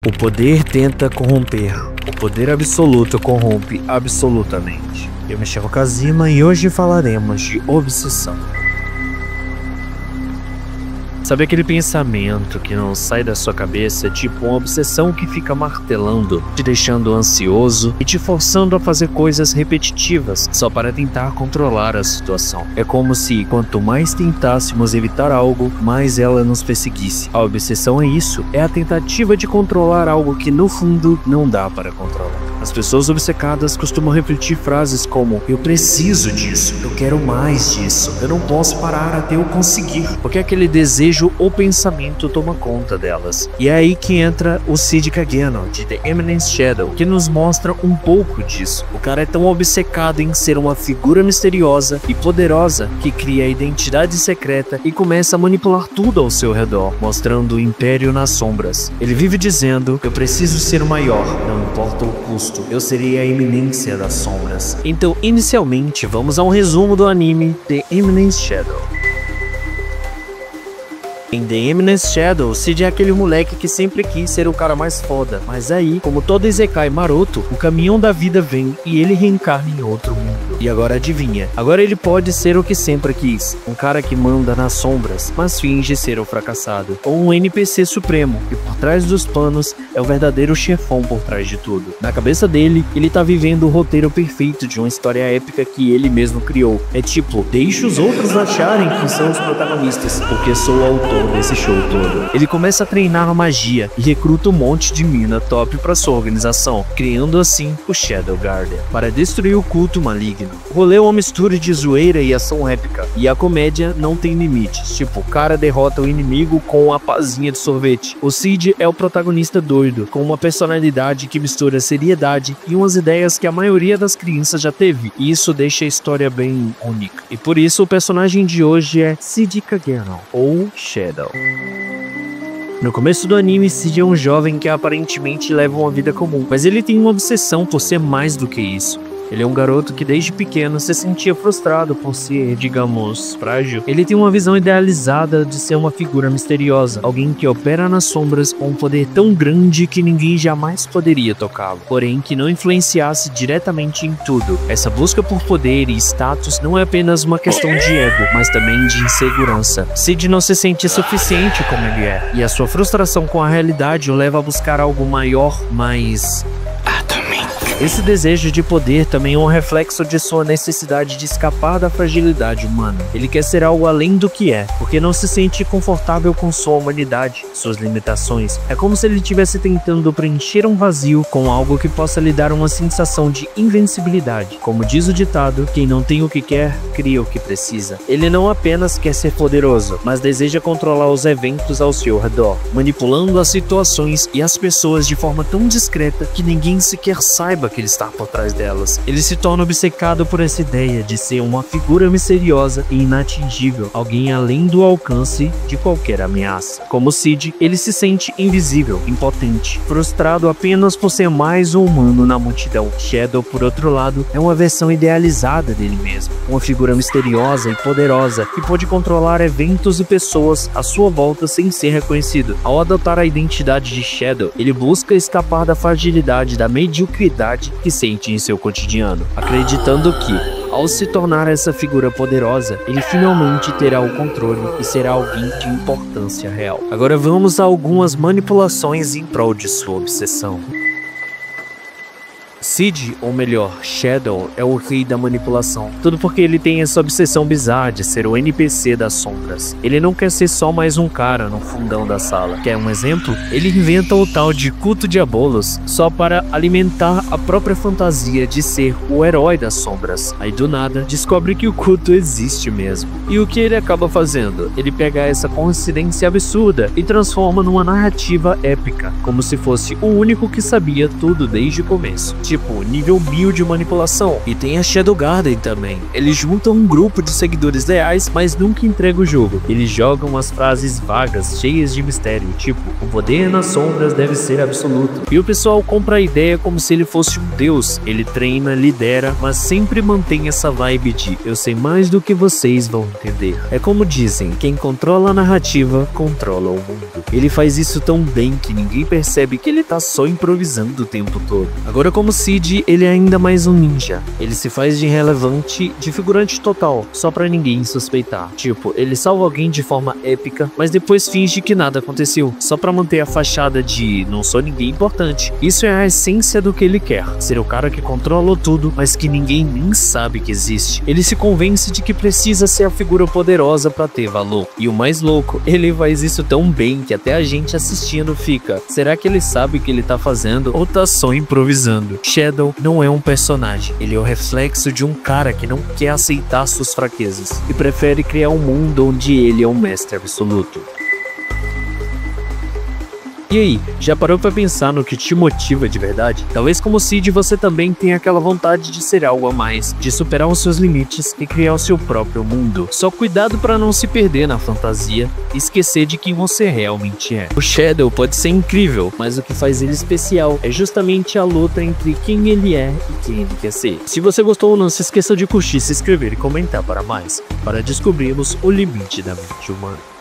O poder tenta corromper. O poder absoluto corrompe absolutamente. Eu me chamo Kazima e hoje falaremos de obsessão. Sabe aquele pensamento que não sai da sua cabeça, tipo uma obsessão que fica martelando, te deixando ansioso e te forçando a fazer coisas repetitivas só para tentar controlar a situação? É como se quanto mais tentássemos evitar algo, mais ela nos perseguisse. A obsessão é isso, é a tentativa de controlar algo que no fundo não dá para controlar. As pessoas obcecadas costumam refletir frases como: eu preciso disso, eu quero mais disso, eu não posso parar até eu conseguir, porque aquele desejo ou pensamento toma conta delas. E é aí que entra o Sid Kageno, de The Eminence Shadow, que nos mostra um pouco disso. O cara é tão obcecado em ser uma figura misteriosa e poderosa que cria a identidade secreta e começa a manipular tudo ao seu redor, mostrando o império nas sombras. Ele vive dizendo: eu preciso ser o maior, não importa o custo. Eu serei a eminência das sombras. Então, inicialmente, vamos a um resumo do anime The Eminence Shadow. Em The Eminence Shadow, Sid é aquele moleque que sempre quis ser o cara mais foda, mas aí, como todo Isekai maroto, o caminhão da vida vem e ele reencarna em outro mundo. E agora adivinha, agora ele pode ser o que sempre quis, um cara que manda nas sombras, mas finge ser o fracassado, ou um NPC supremo, que por trás dos panos é o verdadeiro chefão por trás de tudo. Na cabeça dele, ele tá vivendo o roteiro perfeito de uma história épica que ele mesmo criou. É tipo, deixa os outros acharem que são os protagonistas, porque sou o autor desse show todo. Ele começa a treinar a magia e recruta um monte de mina top para sua organização, criando assim o Shadow Garden, para destruir o culto maligno. O rolê é uma mistura de zoeira e ação épica, e a comédia não tem limites, tipo, o cara derrota o inimigo com uma pazinha de sorvete. O Sid é o protagonista doido, com uma personalidade que mistura seriedade e umas ideias que a maioria das crianças já teve, e isso deixa a história bem única. E por isso o personagem de hoje é Sid Kageno, ou Shadow. No começo do anime, Sid é um jovem que aparentemente leva uma vida comum, mas ele tem uma obsessão por ser mais do que isso. Ele é um garoto que desde pequeno se sentia frustrado por ser, digamos, frágil. Ele tem uma visão idealizada de ser uma figura misteriosa, alguém que opera nas sombras com um poder tão grande que ninguém jamais poderia tocá-lo, porém que não influenciasse diretamente em tudo. Essa busca por poder e status não é apenas uma questão de ego, mas também de insegurança. Sid não se sente suficiente como ele é, e a sua frustração com a realidade o leva a buscar algo maior, mais... Esse desejo de poder também é um reflexo de sua necessidade de escapar da fragilidade humana. Ele quer ser algo além do que é, porque não se sente confortável com sua humanidade, suas limitações. É como se ele estivesse tentando preencher um vazio com algo que possa lhe dar uma sensação de invencibilidade. Como diz o ditado, quem não tem o que quer, cria o que precisa. Ele não apenas quer ser poderoso, mas deseja controlar os eventos ao seu redor, manipulando as situações e as pessoas de forma tão discreta que ninguém sequer saiba que ele está por trás delas. Ele se torna obcecado por essa ideia de ser uma figura misteriosa e inatingível, alguém além do alcance de qualquer ameaça. Como Sid, ele se sente invisível, impotente, frustrado apenas por ser mais um humano na multidão. Shadow, por outro lado, é uma versão idealizada dele mesmo, uma figura misteriosa e poderosa que pode controlar eventos e pessoas à sua volta sem ser reconhecido. Ao adotar a identidade de Shadow, ele busca escapar da fragilidade, da mediocridade que sente em seu cotidiano, acreditando que, ao se tornar essa figura poderosa, ele finalmente terá o controle e será alguém de importância real. Agora vamos a algumas manipulações em prol de sua obsessão. Sid, ou melhor, Shadow, é o rei da manipulação. Tudo porque ele tem essa obsessão bizarra de ser o NPC das sombras. Ele não quer ser só mais um cara no fundão da sala. Quer um exemplo? Ele inventa o tal de culto Diabolos só para alimentar a própria fantasia de ser o herói das sombras. Aí do nada, descobre que o culto existe mesmo. E o que ele acaba fazendo? Ele pega essa coincidência absurda e transforma numa narrativa épica, como se fosse o único que sabia tudo desde o começo. Tipo, tipo, nível 1000 de manipulação. E tem a Shadow Garden também. Eles juntam um grupo de seguidores leais, mas nunca entregam o jogo. Eles jogam as frases vagas, cheias de mistério, tipo, o poder nas sombras deve ser absoluto. E o pessoal compra a ideia como se ele fosse um deus. Ele treina, lidera, mas sempre mantém essa vibe de eu sei mais do que vocês vão entender. É como dizem, quem controla a narrativa, controla o mundo. Ele faz isso tão bem que ninguém percebe que ele tá só improvisando o tempo todo. Agora como Cid, ele é ainda mais um ninja. Ele se faz de irrelevante, de figurante total, só pra ninguém suspeitar. Tipo, ele salva alguém de forma épica, mas depois finge que nada aconteceu, só pra manter a fachada de não sou ninguém importante. Isso é a essência do que ele quer, ser o cara que controla tudo, mas que ninguém nem sabe que existe. Ele se convence de que precisa ser a figura poderosa pra ter valor. E o mais louco, ele faz isso tão bem que até a gente assistindo fica, será que ele sabe o que ele tá fazendo ou tá só improvisando? Shadow não é um personagem, ele é o reflexo de um cara que não quer aceitar suas fraquezas e prefere criar um mundo onde ele é um mestre absoluto. E aí, já parou pra pensar no que te motiva de verdade? Talvez como Cid você também tenha aquela vontade de ser algo a mais, de superar os seus limites e criar o seu próprio mundo. Só cuidado pra não se perder na fantasia e esquecer de quem você realmente é. O Shadow pode ser incrível, mas o que faz ele especial é justamente a luta entre quem ele é e quem ele quer ser. Se você gostou, não se esqueça de curtir, se inscrever e comentar para mais, para descobrirmos o limite da mente humana.